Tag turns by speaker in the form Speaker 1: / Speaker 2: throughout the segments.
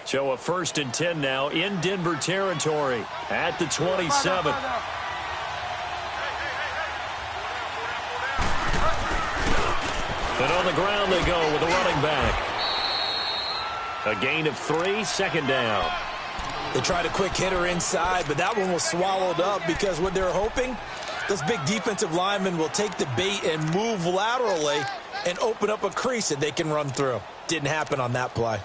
Speaker 1: So a 1st and 10 now in Denver territory at the 27. And on the ground they go with the running back. A gain of 3, 2nd down.
Speaker 2: They tried a quick hitter inside, but that one was swallowed up because what they're hoping, this big defensive lineman will take the bait and move laterally and open up a crease that they can run through. Didn't happen on that play.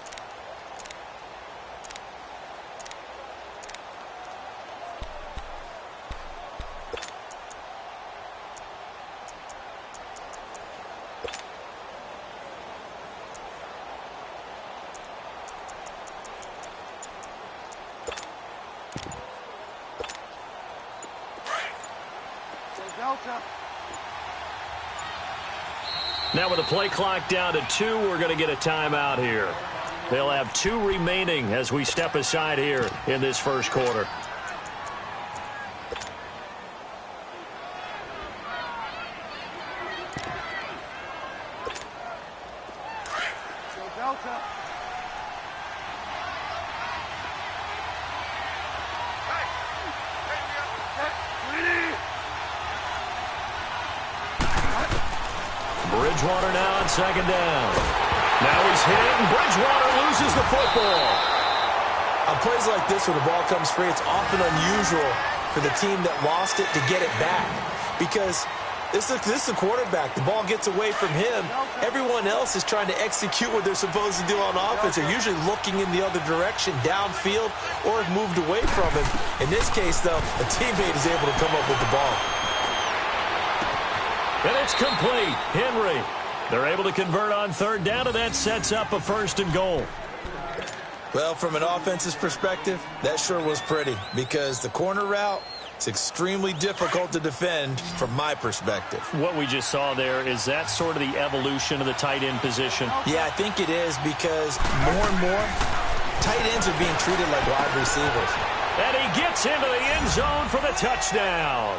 Speaker 1: Now with the play clock down to 2, we're going to get a timeout here. They'll have 2 remaining as we step aside here in this first quarter. Bridgewater now on 2nd down. Now he's hit, and Bridgewater loses the football.
Speaker 2: On plays like this where the ball comes free, it's often unusual for the team that lost it to get it back. Because this is the quarterback. The ball gets away from him. Everyone else is trying to execute what they're supposed to do on offense. They're usually looking in the other direction, downfield, or have moved away from him. In this case, though, a teammate is able to come up with the ball.
Speaker 1: And it's complete. Henry. They're able to convert on 3rd down, and that sets up a 1st and goal.
Speaker 2: Well, from an offense's perspective, that sure was pretty because the corner route is extremely difficult to defend from my perspective.
Speaker 1: What we just saw there, is that sort of the evolution of the tight end position?
Speaker 2: Yeah, I think it is because more and more tight ends are being treated like wide receivers.
Speaker 1: And he gets into the end zone for the touchdown.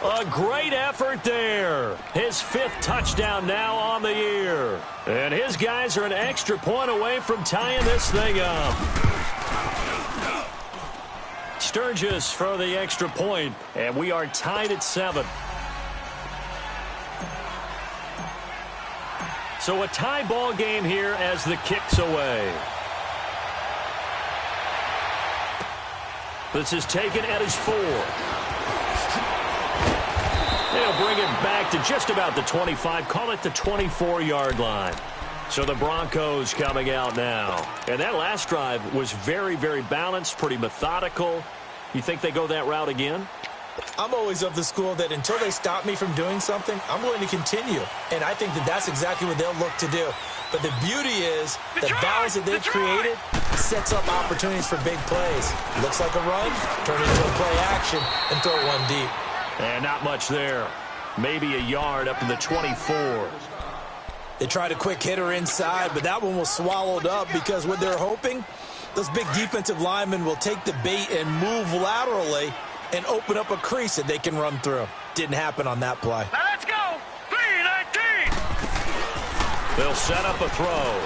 Speaker 1: A great effort there. His 5th touchdown now on the year. And his guys are an extra point away from tying this thing up. Sturgis for the extra point, and we are tied at 7. So a tie ball game here as the kick's away. This is taken at his 4. They'll bring it back to just about the 25, call it the 24-yard line. So the Broncos coming out now. And that last drive was very, very balanced, pretty methodical. You think they go that route again?
Speaker 2: I'm always of the school that until they stop me from doing something, I'm going to continue. And I think that that's exactly what they'll look to do. But the beauty is the balance that they've created sets up opportunities for big plays. Looks like a run, turn it into a play action, and throw one deep.
Speaker 1: And not much there. Maybe a yard up to the 24.
Speaker 2: They tried a quick hitter inside, but that one was swallowed up because what they're hoping, those big defensive linemen will take the bait and move laterally and open up a crease that they can run through. Didn't happen on that play.
Speaker 3: Now let's go. 3-19.
Speaker 1: They'll set up a throw.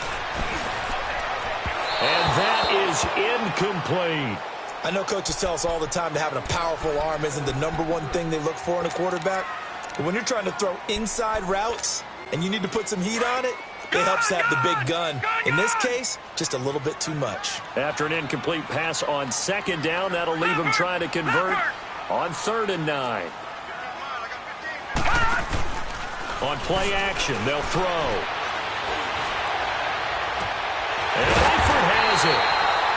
Speaker 1: And that is incomplete.
Speaker 2: I know coaches tell us all the time that having a powerful arm isn't the #1 thing they look for in a quarterback. But when you're trying to throw inside routes and you need to put some heat on it, it helps have the big gun. In this case, just a little bit too much.
Speaker 1: After an incomplete pass on 2nd down, that'll leave them trying to convert on 3rd and 9. On play action, they'll throw. And Langford has it.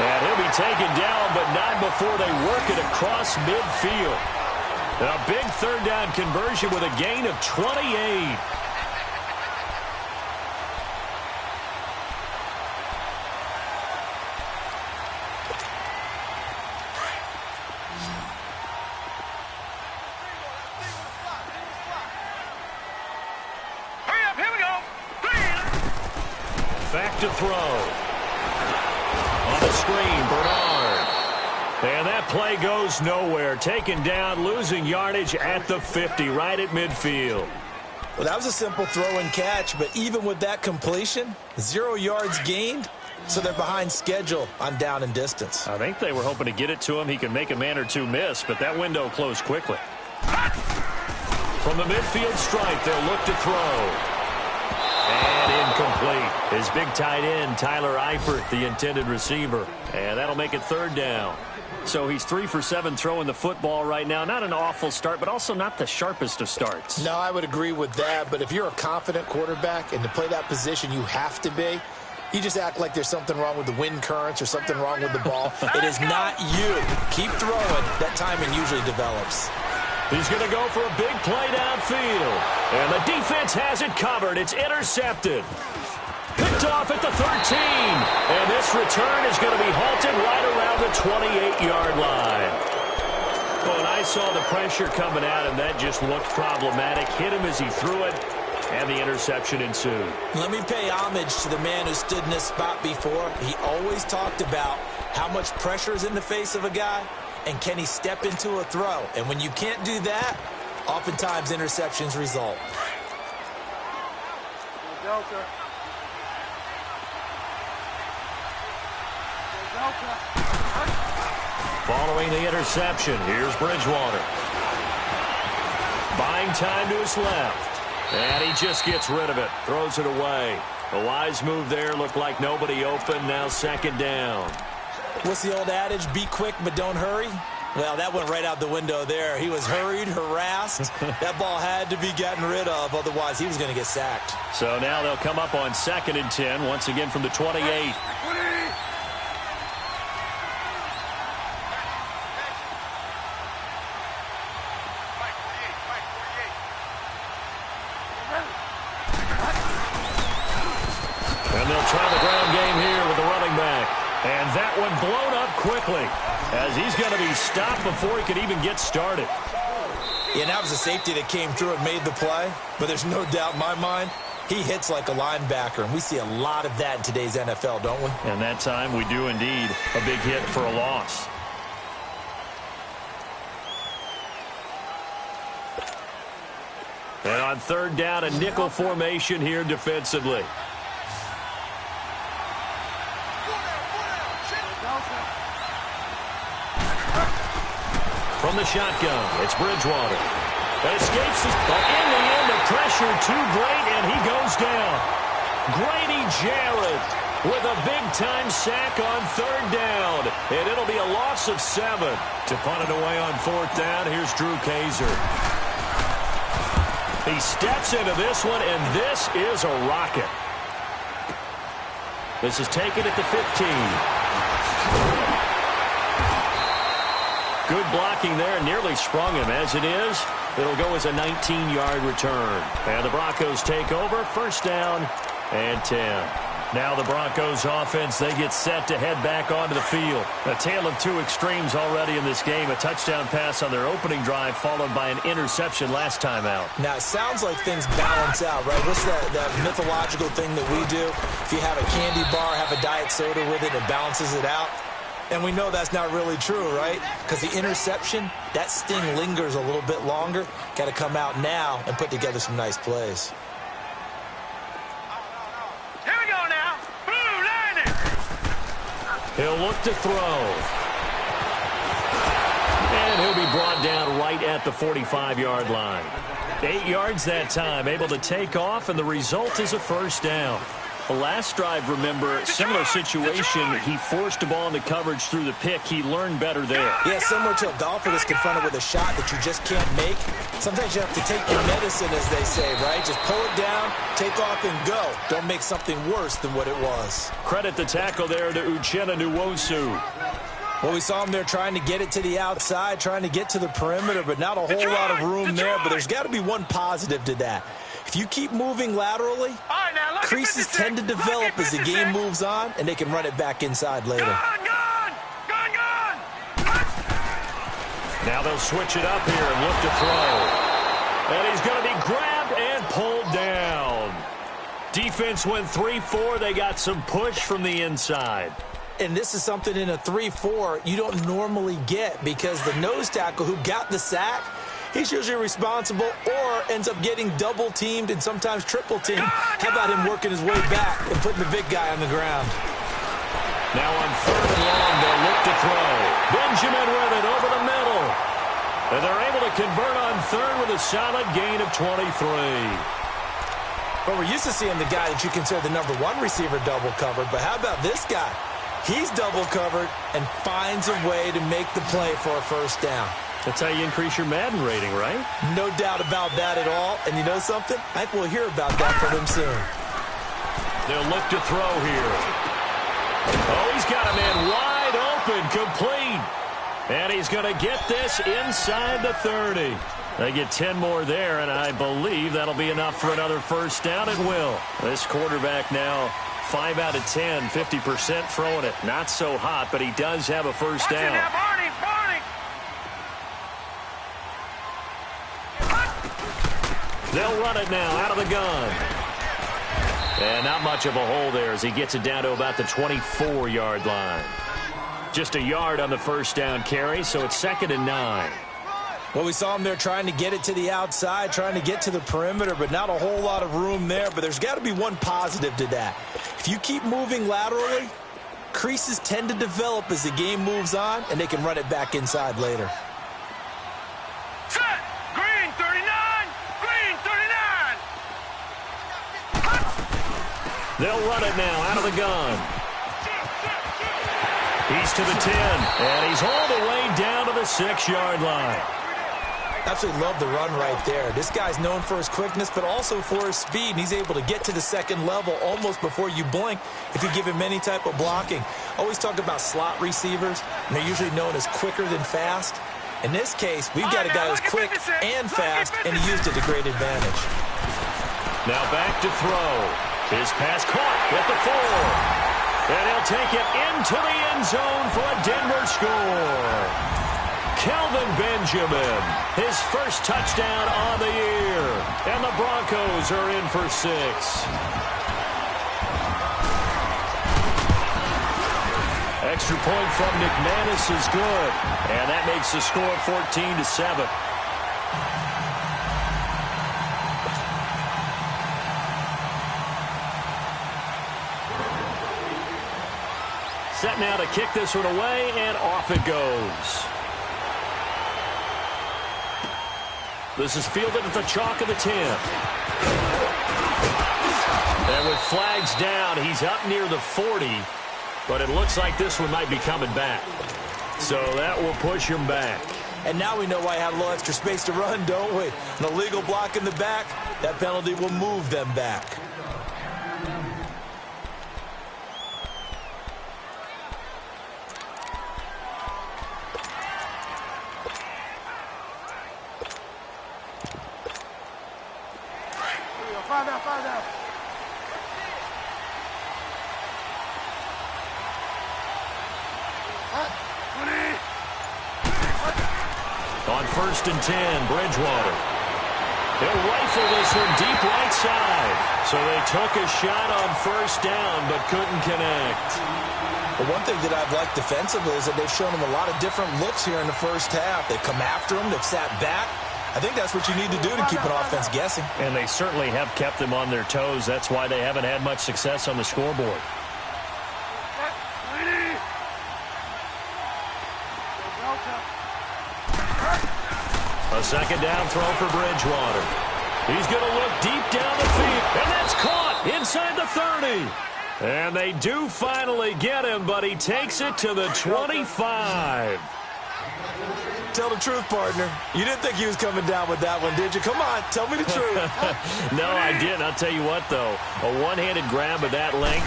Speaker 1: And he'll be taken down, but not before they work it across midfield. A big 3rd down conversion with a gain of 28.
Speaker 3: Hurry up, here we go.
Speaker 1: Back to throw. On the screen, Bernard. And that play goes nowhere. Taken down, losing yardage at the 50, right at midfield.
Speaker 2: Well, that was a simple throw and catch, but even with that completion, 0 yards gained, So they're behind schedule on down and distance.
Speaker 1: I think they were hoping to get it to him. He could make a man or two miss, but that window closed quickly. From the midfield stripe, they'll look to throw. And incomplete. His big tight end, Tyler Eifert, the intended receiver. And that'll make it third down. So he's 3 for 7 throwing the football right now. Not an awful start, but also not the sharpest of starts.
Speaker 4: No, I would agree with that. But if you're a confident quarterback and to play that position, you have to be. You just act like there's something wrong with the wind currents or something wrong with the ball.
Speaker 2: It is not you. Keep throwing. That timing usually develops.
Speaker 1: He's going to go for a big play downfield. And the defense has it covered. It's intercepted. Picked off at the 13. And this return is going to be halted right around the 28-yard line. Well, and I saw the pressure coming at him. That just looked problematic. Hit him as he threw it. And the interception ensued.
Speaker 2: Let me pay homage to the man who stood in this spot before. He always talked about how much pressure is in the face of a guy, and can he step into a throw. And when you can't do that, oftentimes interceptions result.
Speaker 1: Following the interception, here's Bridgewater. Buying time to his left. And he just gets rid of it. Throws it away. A wise move there. Looked like nobody open. Now second down.
Speaker 2: What's the old adage? Be quick, but don't hurry. Well, that went right out the window there. He was hurried, harassed. That ball had to be gotten rid of. Otherwise, he was going to get sacked.
Speaker 1: So now they'll come up on 2nd and 10. Once again from the 28. And they'll try the ground game here with the running back. And that one blown up quickly as he's going to be stopped before he could even get started.
Speaker 2: Yeah, that was a safety that came through and made the play. But there's no doubt in my mind, he hits like a linebacker. And we see a lot of that in today's NFL, don't we?
Speaker 1: And that time we do indeed. A big hit for a loss. And on 3rd down, a nickel formation here defensively. From the shotgun, it's Bridgewater. Escapes, but in the end, the pressure too great, and he goes down. Grady Jarrett with a big-time sack on 3rd down, and it'll be a loss of 7. To punt it away on 4th down, here's Drew Kaiser. He steps into this one, and this is a rocket. This is taken at the 15. Good blocking there, nearly sprung him. As it is, it'll go as a 19-yard return. And the Broncos take over, 1st down and 10. Now the Broncos offense, they get set to head back onto the field. A tale of two extremes already in this game. A touchdown pass on their opening drive followed by an interception last time out.
Speaker 2: Now, it sounds like things balance out, right? What's that mythological thing that we do? If you have a candy bar, have a diet soda with it, it balances it out. And we know that's not really true, right? Because the interception, that sting lingers a little bit longer. Got to come out now and put together some nice plays.
Speaker 3: Here we go now. Blue Lightning.
Speaker 1: He'll look to throw. And he'll be brought down right at the 45-yard line. 8 yards that time, able to take off, and the result is a 1st down. The last drive, remember, similar situation. He forced a ball into coverage through the pick. He learned better there.
Speaker 2: Yeah, similar to a golfer that's confronted with a shot that you just can't make. Sometimes you have to take your medicine, as they say, right? Just pull it down, take off, and go. Don't make something worse than what it was.
Speaker 1: Credit the tackle there to Uchenna Nwosu.
Speaker 2: Well, we saw him there trying to get it to the outside, trying to get to the perimeter, but not a whole lot of room there. But there's got to be one positive to that. If you keep moving laterally, creases tend to develop as the game moves on, and they can run it back inside later.
Speaker 3: Gone!
Speaker 1: Now they'll switch it up here and look to throw. And he's going to be grabbed and pulled down. Defense went 3-4. They got some push from the inside.
Speaker 2: And this is something in a 3-4 you don't normally get, because the nose tackle who got the sack, he's usually responsible or ends up getting double-teamed and sometimes triple-teamed. How about him working his way back and putting the big guy on the ground?
Speaker 1: Now on 3rd and long, they'll look to throw. Benjamin with it over the middle. And they're able to convert on 3rd with a solid gain of 23.
Speaker 2: But we're used to seeing the guy that you consider the number 1 receiver double covered. But how about this guy? He's double covered and finds a way to make the play for a first down.
Speaker 1: That's how you increase your Madden rating, right?
Speaker 2: No doubt about that at all. And you know something? I think we'll hear about that from him soon.
Speaker 1: They'll look to throw here. Oh, he's got a man wide open, complete. And he's going to get this inside the 30. They get 10 more there, and I believe that'll be enough for another first down. It will. This quarterback now 5 out of 10, 50% throwing it. Not so hot, but he does have a first down. They'll run it now out of the gun. And not much of a hole there as he gets it down to about the 24-yard line. Just a yard on the first down carry, so it's 2nd and 9.
Speaker 2: Well, we saw him there trying to get it to the outside, trying to get to the perimeter, but not a whole lot of room there. But there's got to be one positive to that. If you keep moving laterally, creases tend to develop as the game moves on, and they can run it back inside later.
Speaker 3: Set! Green 39! Green 39!
Speaker 1: They'll run it now out of the gun. He's to the 10, and he's all the way down to the 6-yard line.
Speaker 2: Absolutely love the run right there. This guy's known for his quickness, but also for his speed. And he's able to get to the second level almost before you blink if you give him any type of blocking. Always talk about slot receivers, and they're usually known as quicker than fast. In this case, we've got a guy who's quick and fast, and he used it to great advantage.
Speaker 1: Now back to throw. His pass caught at the 4. And he'll take it into the end zone for a Denver score. Kelvin Benjamin, his first touchdown on the year. And the Broncos are in for 6. Extra point from McManus is good. And that makes the score 14-7. Set now to kick this one away, and off it goes. This is fielded at the chalk of the 10. And with flags down, he's up near the 40. But it looks like this one might be coming back. So that will push him back.
Speaker 2: And now we know why I had a little extra space to run, don't we? An illegal block in the back, that penalty will move them back.
Speaker 1: On 1st and 10, Bridgewater. He'll rifle this one deep right side. So they took a shot on first down, but couldn't connect.
Speaker 2: But one thing that I've liked defensively is that they've shown him a lot of different looks here in the first half. They've come after him. They've sat back. I think that's what you need to do to keep an offense guessing.
Speaker 1: And they certainly have kept them on their toes. That's why they haven't had much success on the scoreboard. A second down throw for Bridgewater. He's going to look deep down the field. And that's caught inside the 30. And they do finally get him, but he takes it to the 25.
Speaker 2: Tell the truth, partner. You didn't think he was coming down with that one, did you? Come on, tell me the truth.
Speaker 1: No, I didn't. I'll tell you what, though. A one-handed grab of that length.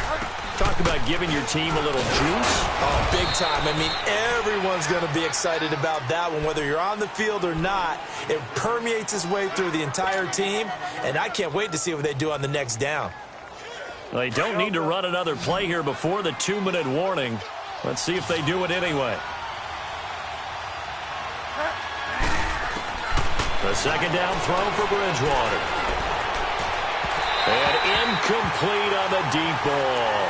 Speaker 1: Talk about giving your team a little juice.
Speaker 2: Oh, big time. I mean, everyone's going to be excited about that one, whether you're on the field or not. It permeates its way through the entire team, and I can't wait to see what they do on the next down.
Speaker 1: They don't need to run another play here before the 2-minute warning. Let's see if they do it anyway. The second down throw for Bridgewater. And incomplete on the deep ball.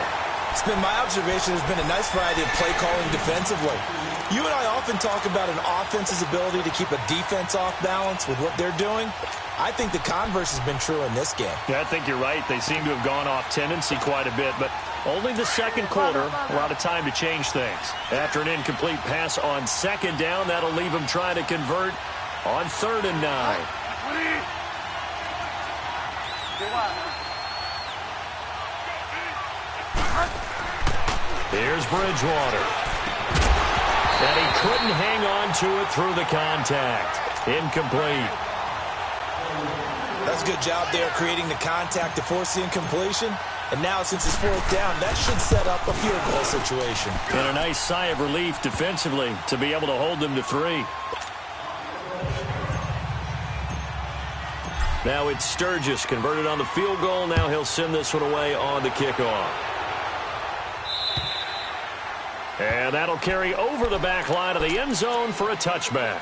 Speaker 2: It's been my observation there's been a nice variety of play calling defensively. You and I often talk about an offense's ability to keep a defense off balance with what they're doing. I think the converse has been true in this game.
Speaker 1: Yeah, I think you're right. They seem to have gone off tendency quite a bit, but Only the second quarter, a lot of time to change things. After an incomplete pass on second down, that'll leave him trying to convert on 3rd and 9. Here's Bridgewater. And he couldn't hang on to it through the contact. Incomplete.
Speaker 2: That's a good job there creating the contact to force the incompletion. And now, since it's 4th down, that should set up a field goal situation.
Speaker 1: And a nice sigh of relief defensively to be able to hold them to 3. Now it's Sturgis converted on the field goal. Now he'll send this one away on the kickoff. And that'll carry over the back line of the end zone for a touchback.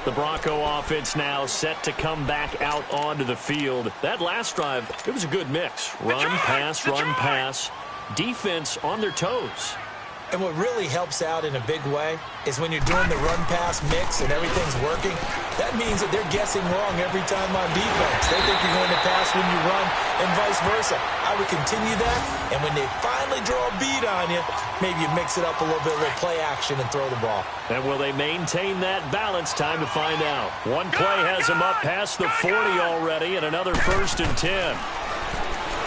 Speaker 1: The Bronco offense now set to come back out onto the field. That last drive, it was a good mix. Run, pass. Defense on their toes.
Speaker 2: And what really helps out in a big way is when you're doing the run-pass mix and everything's working, that means that they're guessing wrong every time on defense. They think you're going to pass when you run and vice versa. I would continue that, and when they finally draw a beat on you, maybe you mix it up a little bit, a little play action, and throw the ball.
Speaker 1: And will they maintain that balance? Time to find out. One play has them up past the 40 already, and another 1st and 10.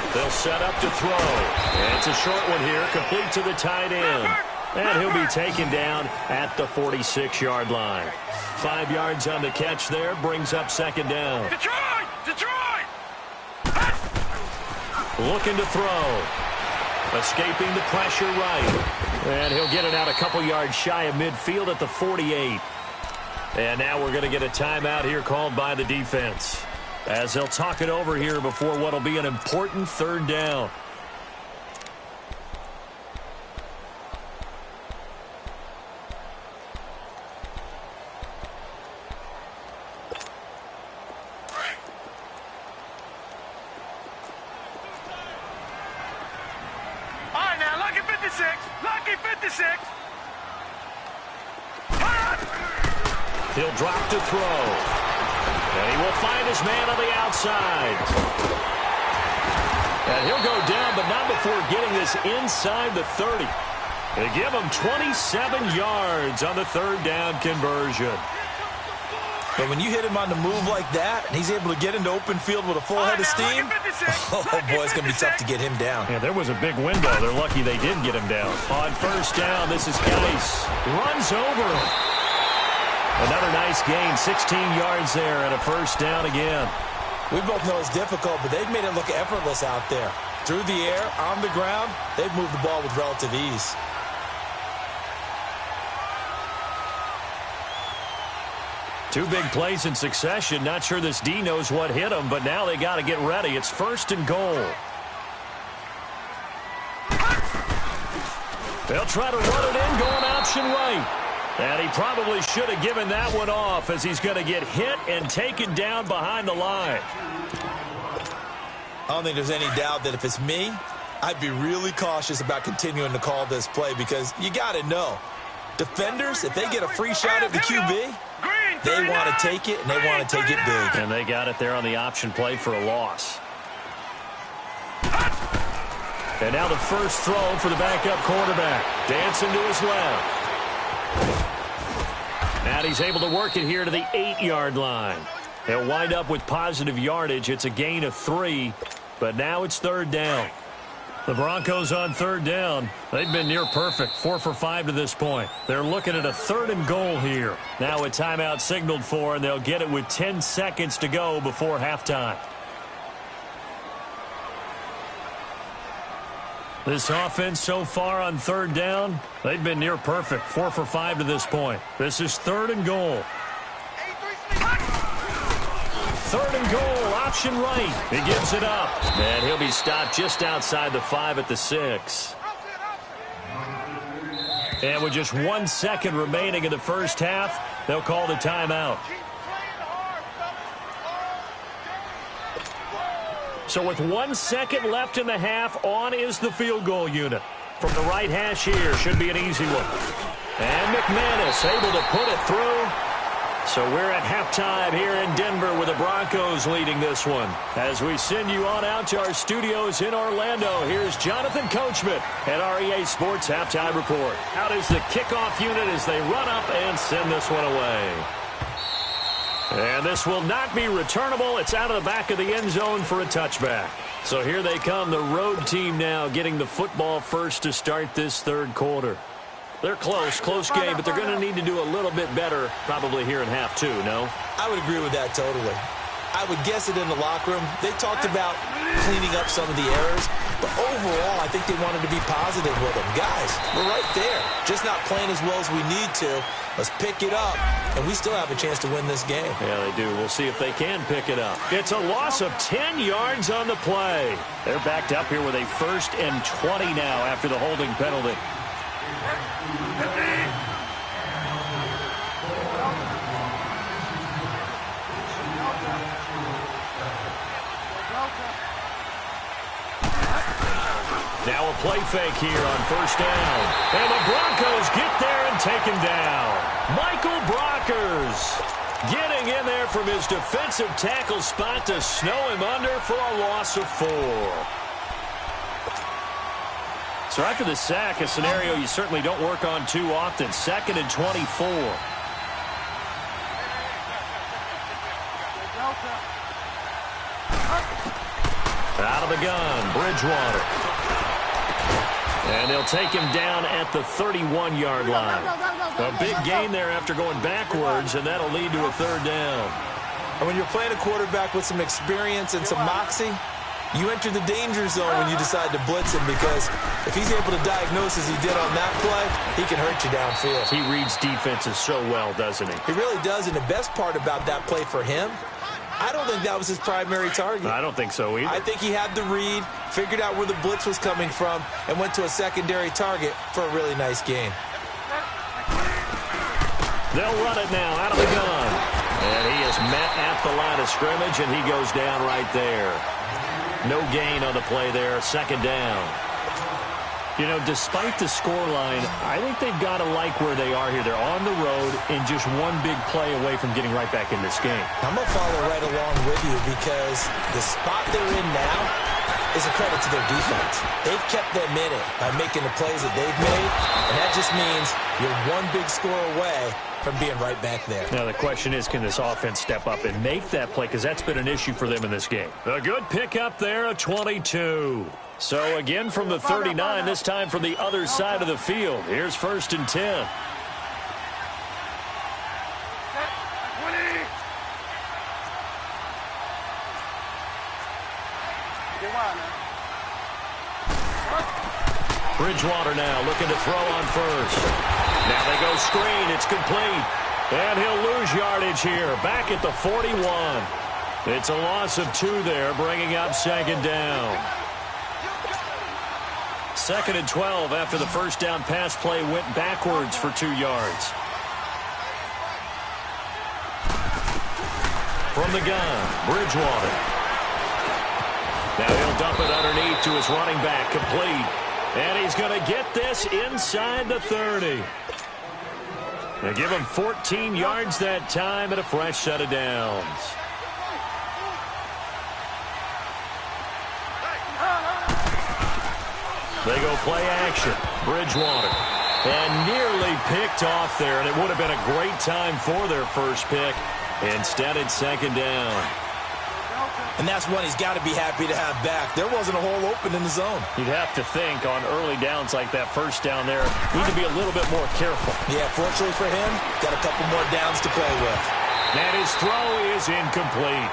Speaker 1: They'll set up to throw. And it's a short one here, complete to the tight end. And he'll be taken down at the 46-yard line. 5 yards on the catch there, brings up 2nd down.
Speaker 3: Detroit!
Speaker 1: Looking to throw. Escaping the pressure right. And he'll get it out a couple yards shy of midfield at the 48. And now we're going to get a timeout here called by the defense, as they'll talk it over here before what will be an important 3rd down.
Speaker 3: All right, now, lucky 56. Lucky 56.
Speaker 1: He'll drop to throw. And he will find his man on the outside. And he'll go down, but not before getting this inside the 30. They give him 27 yards on the 3rd down conversion.
Speaker 2: But when you hit him on the move like that, and he's able to get into open field with a full head of steam, oh, boy, it's going to be tough to get him down.
Speaker 1: Yeah, there was a big window. They're lucky they did get him down. On 1st down, this is Geis. Runs over him. Another nice gain, 16 yards there, and a 1st down again.
Speaker 2: We both know it's difficult, but they've made it look effortless out there. Through the air, on the ground, they've moved the ball with relative ease.
Speaker 1: Two big plays in succession. Not sure this D knows what hit him, but now they got to get ready. It's 1st and goal. They'll try to run it in, going option right. And he probably should have given that one off, as he's going to get hit and taken down behind the line.
Speaker 2: I don't think there's any doubt that if it's me, I'd be really cautious about continuing to call this play, because you got to know, defenders, if they get a free shot at the QB, they want to take it, and they want to take it big.
Speaker 1: And they got it there on the option play for a loss. And now the first throw for the backup quarterback. Dancing to his left. And he's able to work it here to the 8-yard line. They'll wind up with positive yardage. It's a gain of 3, but now it's 3rd down. The Broncos on 3rd down. They've been near perfect, 4 for 5 to this point. They're looking at a 3rd and goal here. Now a timeout signaled for, and they'll get it with 10 seconds to go before halftime. This offense so far on 3rd down, they've been near perfect, 4 for 5 to this point. This is 3rd and goal. 3rd and goal, option right. He gives it up, and he'll be stopped just outside the 5 at the 6. And with just 1 second remaining in the first half, they'll call the timeout. So with 1 second left in the half, on is the field goal unit. From the right hash here, should be an easy one. And McManus able to put it through. So we're at halftime here in Denver with the Broncos leading this one. As we send you on out to our studios in Orlando, here's Jonathan Coachman at REA Sports Halftime Report. Out is the kickoff unit as they run up and send this one away. And this will not be returnable. It's out of the back of the end zone for a touchback. So here they come, the road team now getting the football first to start this third quarter. They're close game, but they're going to need to do a little bit better probably here in half two, no?
Speaker 2: I would agree with that totally. I would guess it in the locker room. They talked about cleaning up some of the errors, but overall, I think they wanted to be positive with them. Guys, we're right there. Just not playing as well as we need to. Let's pick it up, and we still have a chance to win this game.
Speaker 1: Yeah, they do. We'll see if they can pick it up. It's a loss of 10 yards on the play. They're backed up here with a 1st and 20 now after the holding penalty. Now a play fake here on 1st down. And the Broncos get there and take him down. Michael Brockers getting in there from his defensive tackle spot to snow him under for a loss of 4. So after the sack, a scenario you certainly don't work on too often. 2nd and 24. Out of the gun, Bridgewater. And they'll take him down at the 31-yard line. A big gain there after going backwards, and that'll lead to a 3rd down.
Speaker 2: And when you're playing a quarterback with some experience and some moxie, you enter the danger zone when you decide to blitz him, because if he's able to diagnose as he did on that play, he can hurt you downfield.
Speaker 1: He reads defenses so well, doesn't he?
Speaker 2: He really does, and the best part about that play for him, I don't think that was his primary target.
Speaker 1: I don't think so either.
Speaker 2: I think he had the read, figured out where the blitz was coming from, and went to a secondary target for a really nice gain.
Speaker 1: They'll run it now out of the gun. And he is met at the line of scrimmage, and he goes down right there. No gain on the play there, 2nd down. You know, despite the scoreline, I think they've got to like where they are here. They're on the road and just one big play away from getting right back in this game.
Speaker 2: I'm going to follow right along with you, because the spot they're in now is a credit to their defense. They've kept them in it by making the plays that they've made, and that just means you're one big score away from being right back there.
Speaker 1: Now the question is, can this offense step up and make that play, because that's been an issue for them in this game. A good pickup there, a 22. So again from the 39, this time from the other side of the field. Here's 1st and 10. Bridgewater now looking to throw on 1st. Now they go screen. It's complete. And he'll lose yardage here. Back at the 41. It's a loss of 2 there, bringing up 2nd down. 2nd and 12 after the 1st down pass play went backwards for 2 yards. From the gun, Bridgewater. Now he'll dump it underneath to his running back, complete. And he's going to get this inside the 30. They give him 14 yards that time and a fresh set of downs. They go play action. Bridgewater. And nearly picked off there, and it would have been a great time for their first pick. Instead, it's 2nd down.
Speaker 2: And that's one he's got to be happy to have back. There wasn't a hole open in the zone.
Speaker 1: You'd have to think on early downs like that, 1st down there, need to be a little bit more careful.
Speaker 2: Yeah, fortunately for him, got a couple more downs to play with.
Speaker 1: And his throw is incomplete.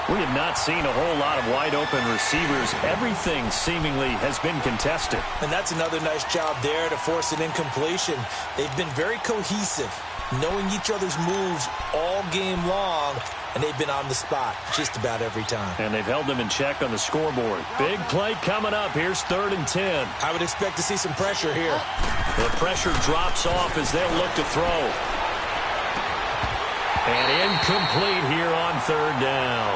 Speaker 1: We have not seen a whole lot of wide-open receivers. Everything seemingly has been contested.
Speaker 2: And that's another nice job there to force an incompletion. They've been very cohesive, knowing each other's moves all game long, and they've been on the spot just about every time.
Speaker 1: And they've held them in check on the scoreboard. Big play coming up. Here's 3rd and 10.
Speaker 2: I would expect to see some pressure here.
Speaker 1: The pressure drops off as they'll look to throw. And incomplete here on 3rd down.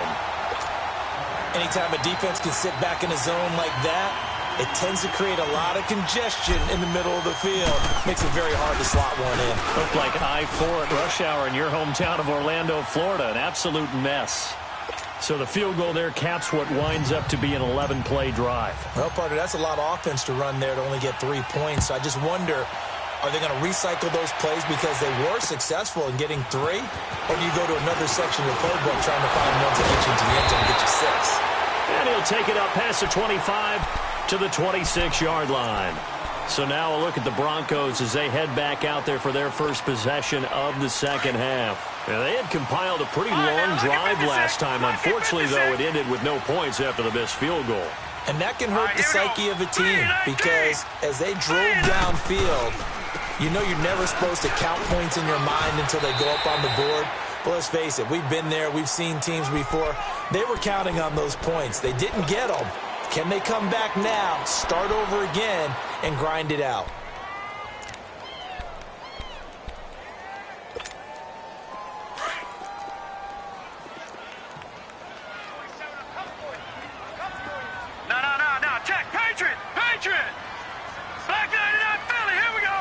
Speaker 2: Anytime a defense can sit back in a zone like that, it tends to create a lot of congestion in the middle of the field. Makes it very hard to slot one in.
Speaker 1: Looked like I-4 at rush hour in your hometown of Orlando, Florida. An absolute mess. So the field goal there caps what winds up to be an 11-play drive.
Speaker 2: Well, partner, that's a lot of offense to run there to only get 3 points. I just wonder, are they going to recycle those plays because they were successful in getting 3? Or do you go to another section of the playbook trying to find ones that get you into the end zone and get you 6?
Speaker 1: And he'll take it up past the 25 to the 26-yard line. So now a look at the Broncos as they head back out there for their first possession of the second half. Now, they had compiled a pretty long drive last time. Unfortunately, though, it ended with no points after the missed field goal.
Speaker 2: And that can hurt the psyche of a team because as they drove downfield, you know you're never supposed to count points in your mind until they go up on the board. But let's face it, we've been there. We've seen teams before. They were counting on those points. They didn't get them. Can they come back now, start over again, and grind it out?
Speaker 3: No. Check. Patriot. Black 99 Philly. Here we go.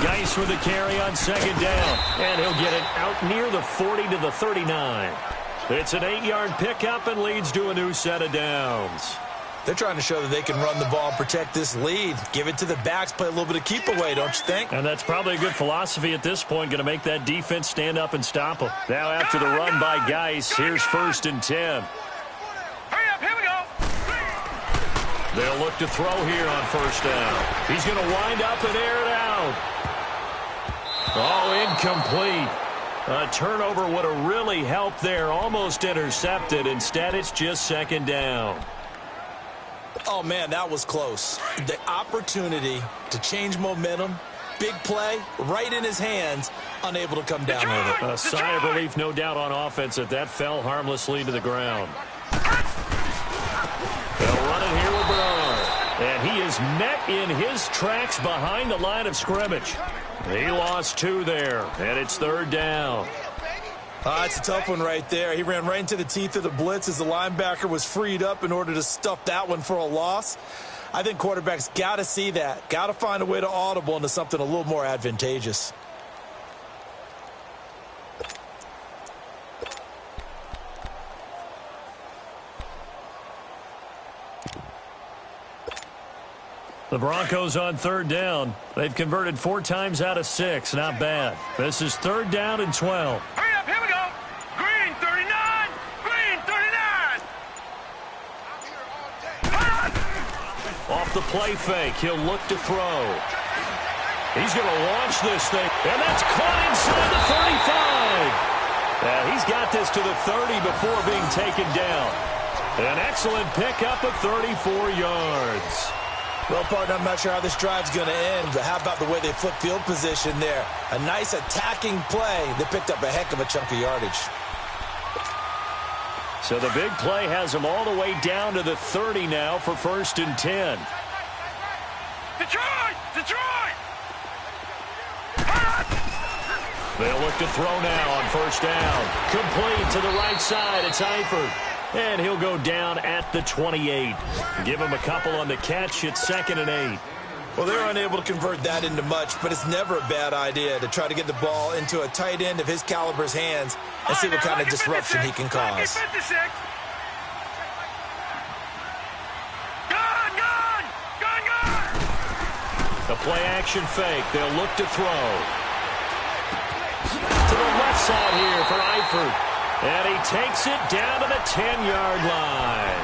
Speaker 1: Geis with the carry on second down. And he'll get it out near the 40 to the 39. It's an 8-yard pickup and leads to a new set of downs.
Speaker 2: They're trying to show that they can run the ball and protect this lead. Give it to the backs, play a little bit of keep away, don't you think?
Speaker 1: And that's probably a good philosophy at this point, going to make that defense stand up and stop them. Now after the run by Geis, here's 1st and 10.
Speaker 3: Hurry up. Here we go.
Speaker 1: They'll look to throw here on 1st down. He's going to wind up and air it out. Oh, incomplete. A turnover would have really helped there. Almost intercepted. Instead, it's just 2nd down.
Speaker 2: Oh, man, that was close. The opportunity to change momentum, big play, right in his hands, unable to come down with it.
Speaker 1: A sigh of relief, no doubt, on offense that fell harmlessly to the ground. They'll run it here with Bernard. And he is met in his tracks behind the line of scrimmage. He lost 2 there, and it's 3rd down.
Speaker 2: It's a tough one right there. He ran right into the teeth of the blitz as the linebacker was freed up in order to stuff that one for a loss. I think quarterbacks got to see that. Got to find a way to audible into something a little more advantageous.
Speaker 1: The Broncos on 3rd down. They've converted 4 times out of 6. Not bad. This is 3rd down and 12.
Speaker 3: Hurry up. Here we go. Green 39.
Speaker 1: Off the play fake, he'll look to throw. He's going to launch this thing, and that's caught inside the 35. He's got this to the 30 before being taken down. An excellent pickup of 34 yards.
Speaker 2: Well, partner, I'm not sure how this drive's going to end, but how about the way they flip field position there? A nice attacking play that picked up a heck of a chunk of yardage.
Speaker 1: So the big play has them all the way down to the 30 now for 1st and 10.
Speaker 3: Detroit!
Speaker 1: They'll look to throw now on 1st down. Complete to the right side. It's Eifert. And he'll go down at the 28. Give him a couple on the catch. It's 2nd and 8.
Speaker 2: Well, they're unable to convert that into much, but it's never a bad idea to try to get the ball into a tight end of his caliber's hands and see what kind of disruption he can cause.
Speaker 1: The play action fake. They'll look to throw. To the left side here for Eifert. And he takes it down to the 10-yard line.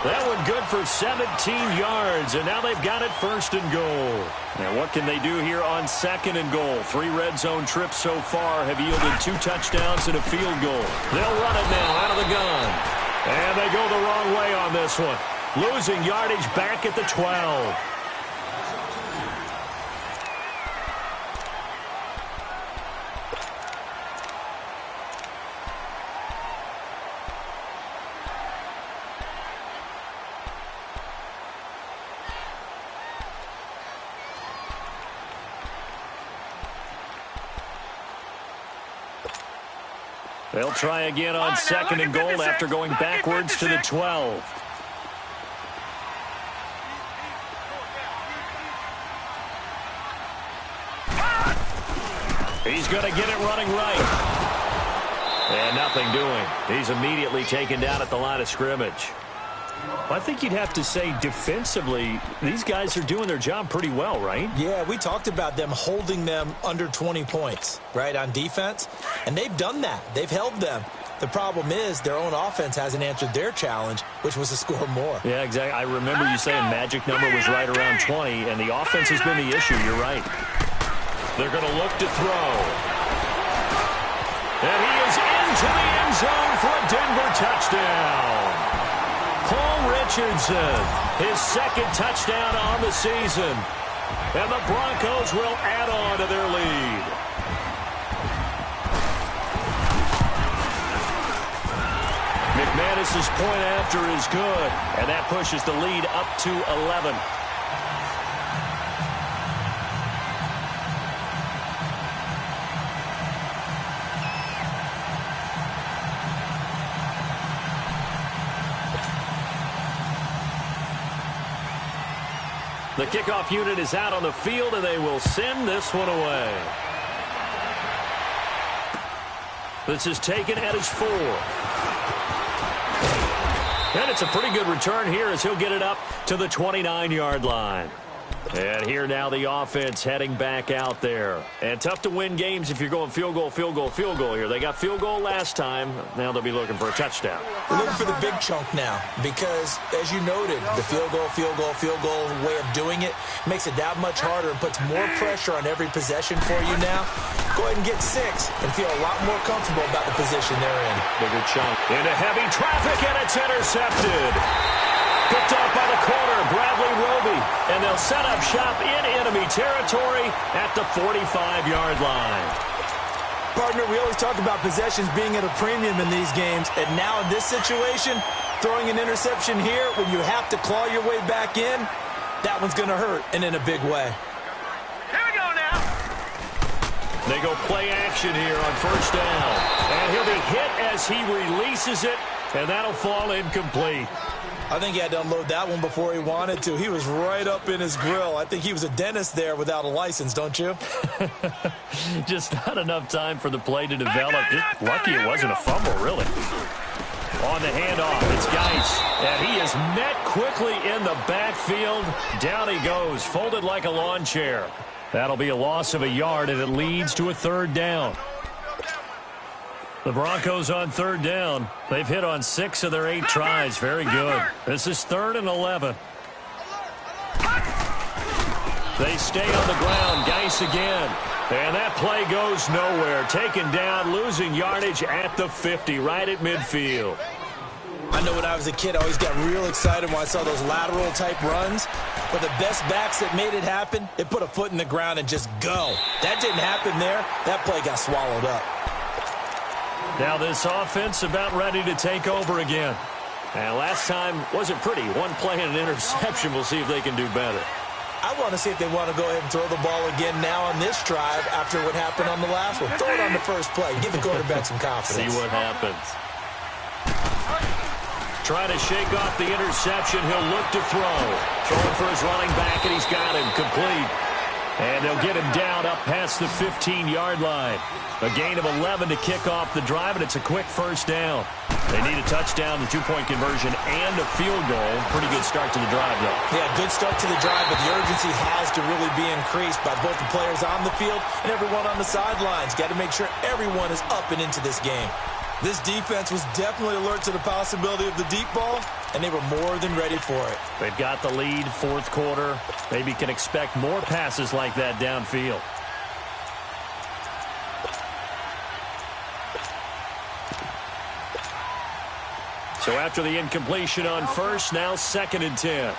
Speaker 1: That one good for 17 yards, and now they've got it 1st and goal. Now what can they do here on 2nd and goal? 3 red zone trips so far have yielded 2 touchdowns and a field goal. They'll run it now out of the gun. And they go the wrong way on this one. Losing yardage back at the 12. They'll try again on 2nd and goal after going backwards to the 12. He's going to get it running right. And nothing doing. He's immediately taken down at the line of scrimmage. Well, I think you'd have to say defensively, these guys are doing their job pretty well, right?
Speaker 2: Yeah, we talked about them holding them under 20 points, right, on defense. And they've done that. They've held them. The problem is their own offense hasn't answered their challenge, which was to score more.
Speaker 1: Yeah, exactly. I remember you saying magic number was right around 20, and the offense has been the issue. You're right. They're going to look to throw. And he is into the end zone for a Denver touchdown. Paul Richardson, his second touchdown on the season. And the Broncos will add on to their lead. McManus's point after is good, and that pushes the lead up to 11. The kickoff unit is out on the field, and they will send this one away. This is taken at his 4. And it's a pretty good return here as he'll get it up to the 29-yard line. And here now the offense heading back out there. And tough to win games if you're going field goal, field goal, field goal here. They got field goal last time. Now they'll be looking for a touchdown.
Speaker 2: We're looking for the big chunk now because, as you noted, the field goal way of doing it makes it that much harder and puts more pressure on every possession for you now. Go ahead and get 6 and feel a lot more comfortable about the position they're in.
Speaker 1: Bigger chunk. Into heavy traffic, and it's intercepted. Picked off by the corner, Bradley Roby. And they'll set up shop in enemy territory at the 45-yard line.
Speaker 2: Partner, we always talk about possessions being at a premium in these games. And now in this situation, throwing an interception here when you have to claw your way back in, that one's going to hurt, and in a big way.
Speaker 3: Here we go now.
Speaker 1: They go play action here on first down. And he'll be hit as he releases it, and that'll fall incomplete.
Speaker 2: I think he had to unload that one before he wanted to. He was right up in his grill. I think he was a dentist there without a license, don't you?
Speaker 1: Just not enough time for the play to develop. Just lucky it wasn't a fumble, really. On the handoff, it's Geis. And he is met quickly in the backfield. Down he goes, folded like a lawn chair. That'll be a loss of a yard, and it leads to a third down. The Broncos on third down. They've hit on 6 of their 8 tries. Very good. This is 3rd and 11. They stay on the ground. Geis again. And that play goes nowhere. Taken down, losing yardage at the 50, right at midfield.
Speaker 2: I know when I was a kid, I always got real excited when I saw those lateral-type runs. But the best backs that made it happen, they put a foot in the ground and just go. That didn't happen there. That play got swallowed up.
Speaker 1: Now this offense about ready to take over again. And last time wasn't pretty. One play and an interception. We'll see if they can do better.
Speaker 2: I want to see if they want to go ahead and throw the ball again now on this drive after what happened on the last one. Throw it on the first play. Give the quarterback some confidence.
Speaker 1: See what happens. Trying to shake off the interception. He'll look to throw. Throwing for his running back, and he's got him complete. And they'll get him down up past the 15-yard line. A gain of 11 to kick off the drive, and it's a quick first down. They need a touchdown, the 2-point conversion, and a field goal. Pretty good start to the drive, though.
Speaker 2: Yeah, good start to the drive, but the urgency has to really be increased by both the players on the field and everyone on the sidelines. Got to make sure everyone is up and into this game. This defense was definitely alert to the possibility of the deep ball, and they were more than ready for it.
Speaker 1: They've got the lead, 4th quarter. Maybe can expect more passes like that downfield. So after the incompletion on first, now 2nd and 10.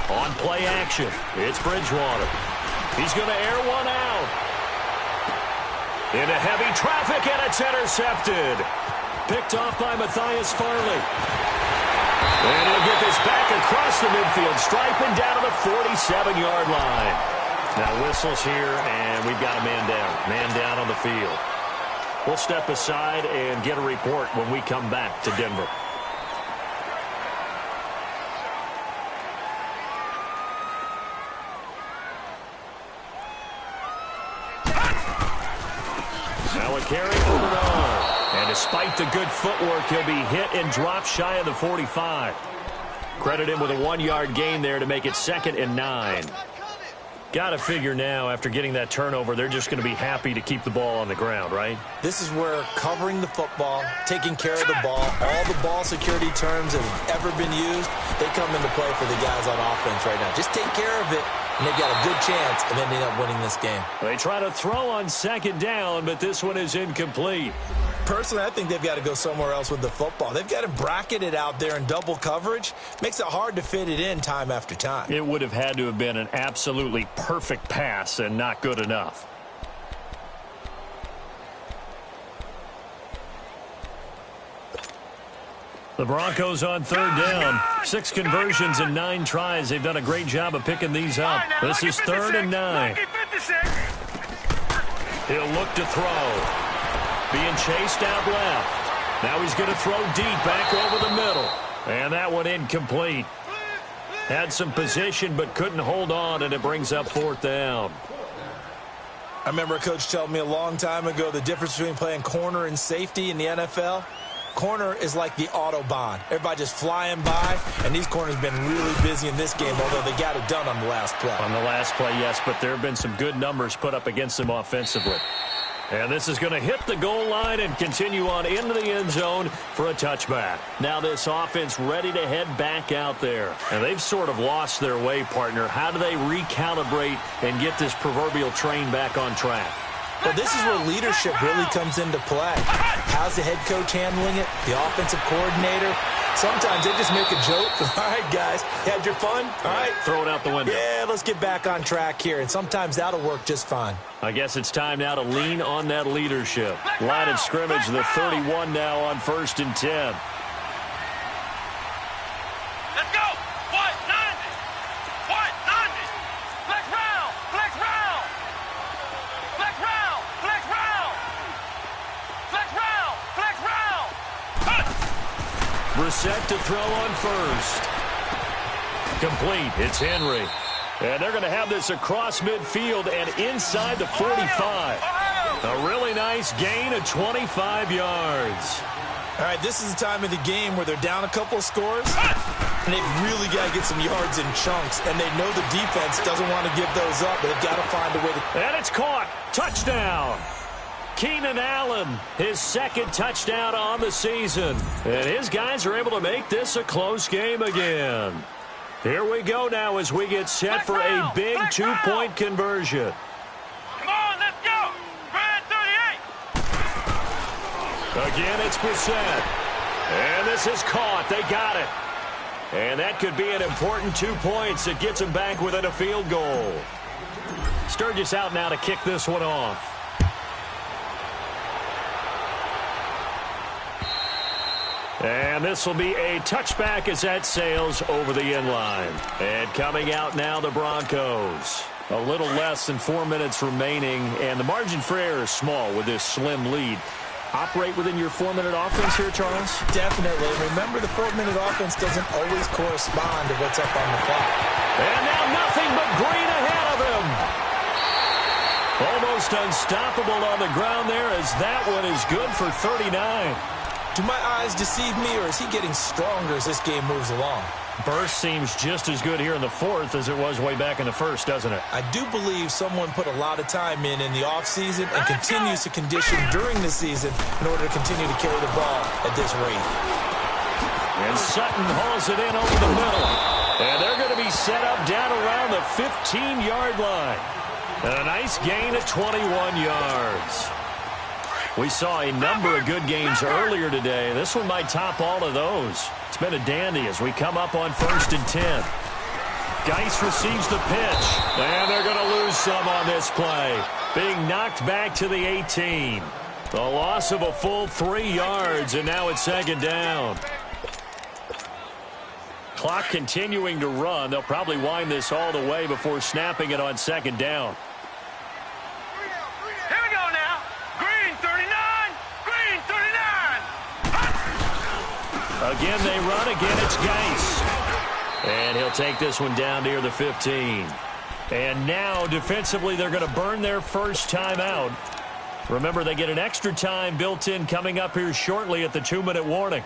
Speaker 1: On play action, it's Bridgewater. He's going to air one out. Into heavy traffic, and it's intercepted. Picked off by Matthias Farley. And he'll get this back across the midfield, striping down to the 47-yard line. Now whistles here, and we've got a man down. Man down on the field. We'll step aside and get a report when we come back to Denver. carry for Bernard. And despite the good footwork, he'll be hit and dropped shy of the 45. Credit him with a 1-yard gain there to make it 2nd and 9. Got to figure now, after getting that turnover, they're just going to be happy to keep the ball on the ground, right?
Speaker 2: This is where covering the football, taking care of the ball, all the ball security terms that have ever been used, they come into play for the guys on offense right now. Just take care of it, and they've got a good chance, and then they end up winning this game.
Speaker 1: They try to throw on 2nd down, but this one is incomplete.
Speaker 2: Personally, I think they've got to go somewhere else with the football. They've got to bracket it out there in double coverage. Makes it hard to fit it in time after time.
Speaker 1: It would have had to have been an absolutely perfect pass and not good enough. The Broncos on 3rd down. 6 conversions and 9 tries. They've done a great job of picking these up. This is 3rd and 9. He'll look to throw. Being chased out left. Now he's going to throw deep back over the middle. And that one incomplete. Had some position but couldn't hold on, and it brings up 4th down.
Speaker 2: I remember a coach telling me a long time ago the difference between playing corner and safety in the NFL. Corner is like the Autobahn. Everybody just flying by, and these corners have been really busy in this game, although they got it done on the last play.
Speaker 1: On the last play, yes, but there have been some good numbers put up against them offensively. And this is going to hit the goal line and continue on into the end zone for a touchback. Now this offense ready to head back out there. And they've sort of lost their way, partner. How do they recalibrate and get this proverbial train back on track?
Speaker 2: Well, this is where leadership really comes into play. How's the head coach handling it? The offensive coordinator? Sometimes they just make a joke. All right, guys, had your fun? All right.
Speaker 1: Throw it out the window.
Speaker 2: Yeah, let's get back on track here. And sometimes that'll work just fine.
Speaker 1: I guess it's time now to lean on that leadership. Line of scrimmage, the 31 now on 1st and 10.
Speaker 3: Let's go. What? 90. What? 90. Flex round. Flex round. Flex round. Flex round. Flex round. Flex round.
Speaker 1: Brissett to throw on 1st. Complete. It's Henry. And they're going to have this across midfield and inside the 45. A really nice gain of 25 yards.
Speaker 2: All right, this is the time of the game where they're down a couple of scores, and they've really got to get some yards in chunks, and they know the defense doesn't want to give those up, but they've got to find a way to...
Speaker 1: And it's caught. Touchdown. Keenan Allen, his 2nd touchdown on the season. And his guys are able to make this a close game again. Here we go now as we get set for a big 2-point conversion.
Speaker 3: Come on, let's go. Brad 38.
Speaker 1: Again, it's Brissett. And this is caught. They got it. And that could be an important 2 points. It gets them back within a field goal. Sturgis out now to kick this one off. And this will be a touchback as that sails over the end line. And coming out now, the Broncos. A little less than 4 minutes remaining, and the margin for error is small with this slim lead. Operate within your 4-minute offense here, Charles?
Speaker 2: Definitely. Remember, the 4-minute offense doesn't always correspond to what's up on the clock.
Speaker 1: And now nothing but green ahead of him. Almost unstoppable on the ground there as that one is good for 39.
Speaker 2: Do my eyes deceive me, or is he getting stronger as this game moves along?
Speaker 1: Burst seems just as good here in the 4th as it was way back in the 1st, doesn't it?
Speaker 2: I do believe someone put a lot of time in the offseason and continues to condition during the season in order to continue to carry the ball at this rate.
Speaker 1: And Sutton hauls it in over the middle. And they're going to be set up down around the 15-yard line. And a nice gain of 21 yards. We saw a number of good games earlier today. This one might top all of those. It's been a dandy as we come up on 1st and 10. Geis receives the pitch. And they're going to lose some on this play. Being knocked back to the 18. The loss of a full 3 yards, and now it's 2nd down. Clock continuing to run. They'll probably wind this all the way before snapping it on 2nd down.
Speaker 3: Here we go now. Green 39. Green 39.
Speaker 1: Again, they run. Again, it's Geis. And he'll take this one down near the 15. And now, defensively, they're going to burn their first timeout. Remember, they get an extra time built in coming up here shortly at the 2-minute warning.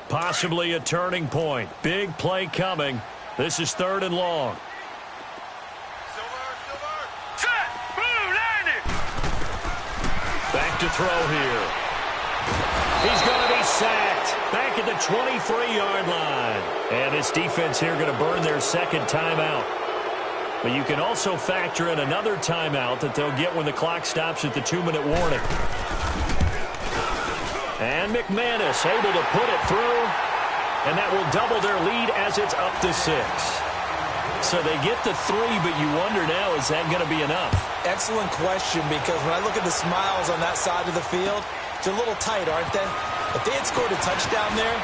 Speaker 1: Possibly a turning point. Big play coming. This is 3rd and long. Back to throw here. He's going to be sacked. Back at the 23-yard line. And this defense here going to burn their second timeout. But you can also factor in another timeout that they'll get when the clock stops at the 2-minute warning. And McManus able to put it through. And that will double their lead as it's up to 6. So they get the 3, but you wonder now, is that going to be enough?
Speaker 2: Excellent question, because when I look at the smiles on that side of the field, they're a little tight, aren't they? If they had scored a touchdown there,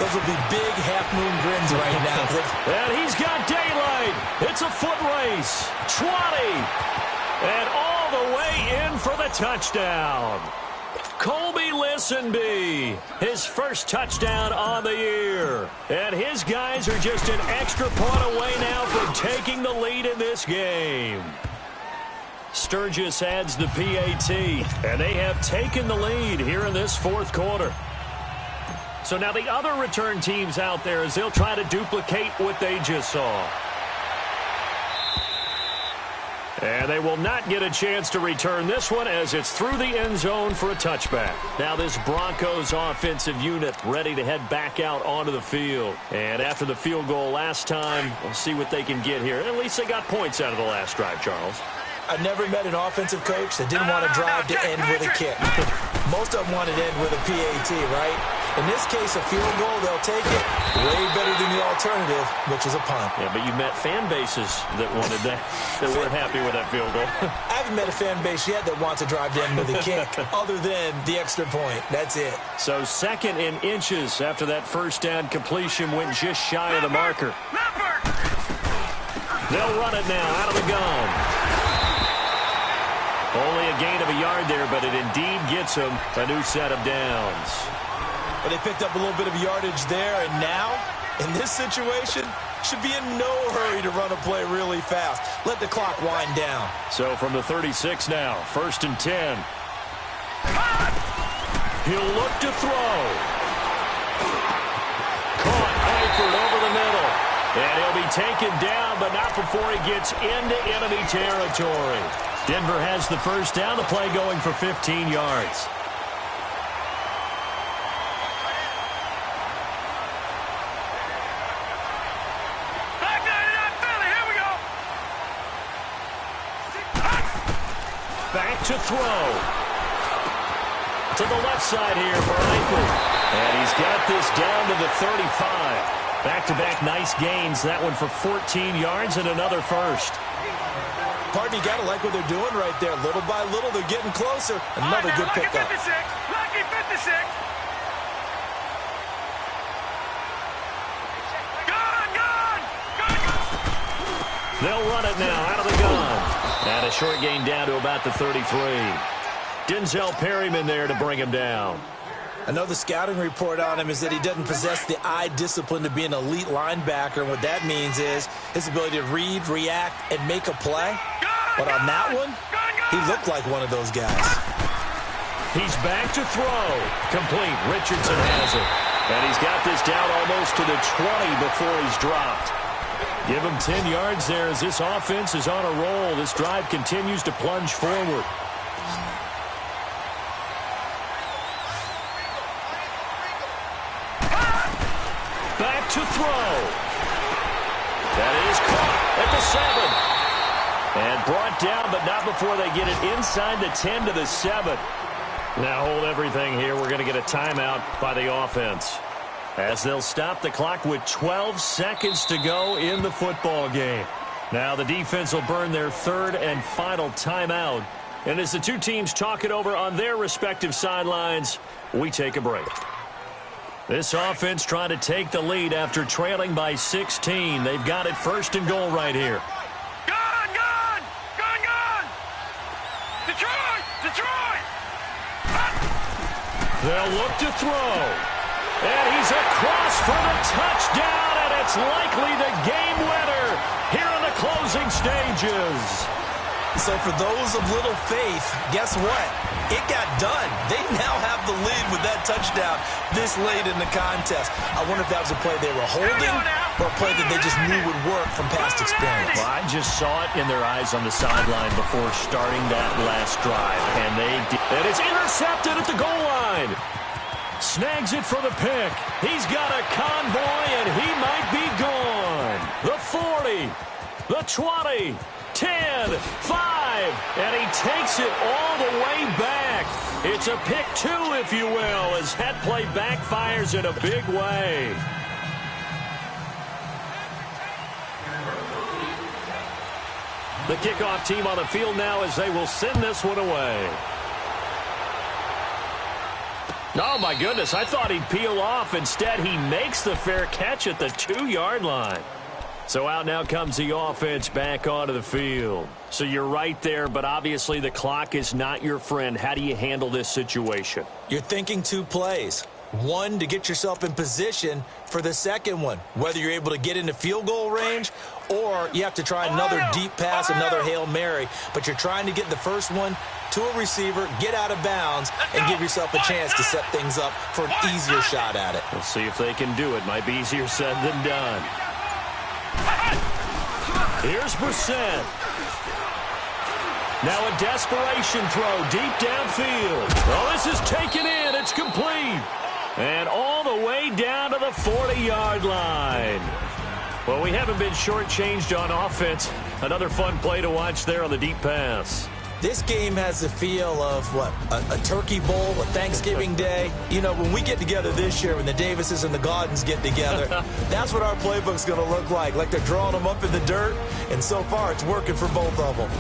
Speaker 2: those would be big half-moon grins right now.
Speaker 1: And he's got daylight. It's a foot race. 20. And all the way in for the touchdown. Colby Listenby, his first touchdown on the year. And his guys are just an extra point away now from taking the lead in this game. Sturgis adds the PAT, and they have taken the lead here in this 4th quarter. So now the other return teams out there as they'll try to duplicate what they just saw. And they will not get a chance to return this one as it's through the end zone for a touchback. Now this Broncos offensive unit ready to head back out onto the field. And after the field goal last time, we'll see what they can get here. At least they got points out of the last drive, Charles.
Speaker 2: I never met an offensive coach that didn't want to drive to end with a kick. Most of them wanted to end with a PAT, right? In this case, a field goal, they'll take it. Way better than the alternative, which is a punt.
Speaker 1: Yeah, but you met fan bases that wanted that, that weren't happy with that field goal.
Speaker 2: I haven't met a fan base yet that wants to drive to end with a kick, other than the extra point. That's it.
Speaker 1: So 2nd and inches after that first down completion went just shy of the marker. They'll run it now out of the gun. Only a gain of a yard there, but it indeed gets them a new set of downs.
Speaker 2: But they picked up a little bit of yardage there, and now, in this situation, should be in no hurry to run a play really fast. Let the clock wind down.
Speaker 1: So from the 36 now, 1st and 10. He'll look to throw. Caught Eifert over the middle. And he'll be taken down, but not before he gets into enemy territory. Denver has the first down, the play going for 15 yards. Back to throw. To the left side here for Eifert. And he's got this down to the 35. Back-to-back nice gains. That one for 14 yards and another first.
Speaker 2: Pardon, you got to like what they're doing right there. Little by little, they're getting closer. Another good pickup.
Speaker 3: Lucky 56.
Speaker 1: They'll run it now out of the gun. And a short gain down to about the 33. Denzel Perryman there to bring him down.
Speaker 2: I know the scouting report on him is that he doesn't possess the eye discipline to be an elite linebacker. And what that means is his ability to read, react, and make a play. But on that one, he looked like one of those guys.
Speaker 1: He's back to throw. Complete. Richardson has it. And he's got this down almost to the 20 before he's dropped. Give him 10 yards there as this offense is on a roll. This drive continues to plunge forward. Back to throw. That is caught at the 7. And brought down, but not before they get it inside the 10 to the 7. Now hold everything here. We're going to get a timeout by the offense, as they'll stop the clock with 12 seconds to go in the football game. Now the defense will burn their 3rd and final timeout. And as the two teams talk it over on their respective sidelines, we take a break. This offense trying to take the lead after trailing by 16. They've got it 1st and goal right here. They'll look to throw. And he's across for the touchdown, and it's likely the game winner here in the closing stages.
Speaker 2: So for those of little faith, guess what? It got done. They now have the lead with that touchdown this late in the contest. I wonder if that was a play they were holding or a play that they just knew would work from past experience.
Speaker 1: Well, I just saw it in their eyes on the sideline before starting that last drive, and they did. And it's intercepted at the goal line. Snags it for the pick. He's got a convoy, and he might be gone. The 40, the 20, 10, 5, and he takes it all the way back. It's a pick two, if you will, as that play backfires in a big way. The kickoff team on the field now as they will send this one away. Oh, my goodness, I thought he'd peel off. Instead, he makes the fair catch at the 2-yard line. So out now comes the offense back onto the field. So you're right there, but obviously the clock is not your friend. How do you handle this situation?
Speaker 2: You're thinking two plays. One, to get yourself in position for the second one, whether you're able to get into field goal range or you have to try another deep pass, another Hail Mary. But you're trying to get the first one to a receiver, get out of bounds, and give yourself a chance to set things up for an easier shot at it.
Speaker 1: We'll see if they can do it. Might be easier said than done. Here's Brissett. Now a desperation throw deep downfield. Oh, this is taken in. It's complete. And all the way down to the 40-yard line. Well, we haven't been shortchanged on offense. Another fun play to watch there on the deep pass.
Speaker 2: This game has the feel of, what, a turkey bowl, a Thanksgiving day. You know, when we get together this year, when the Davises and the Gaudens get together, that's what our playbook's going to look like they're drawing them up in the dirt, and so far it's working for both of them.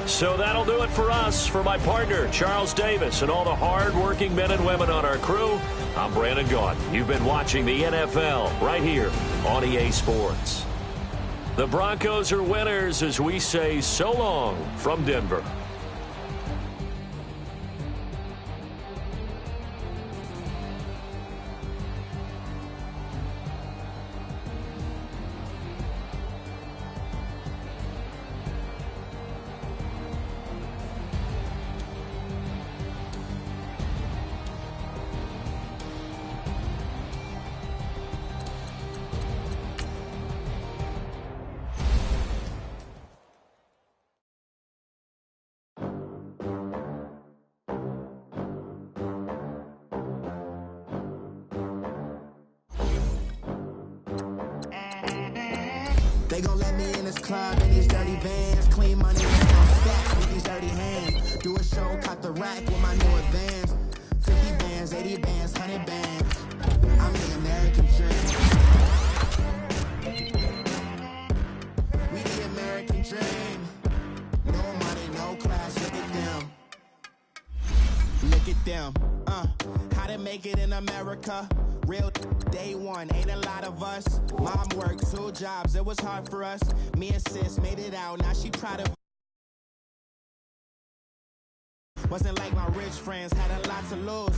Speaker 1: So that'll do it for us. For my partner, Charles Davis, and all the hard-working men and women on our crew, I'm Brandon Gaudin. You've been watching the NFL right here on EA Sports. The Broncos are winners as we say so long from Denver.
Speaker 5: They gon' let me in this club in these dirty vans. Clean money, stack with these dirty hands. Do a show, caught the rack with my new advance. 50 bands, 80 bands, 100 bands. I'm the American dream. We the American dream. No money, no class, look at them. Look at them, how to make it in America. Real day one, ain't a lot of us. Mom worked 2 jobs, it was hard for us. Me and sis made it out, now she proud of. Wasn't like my rich friends, had a lot to lose.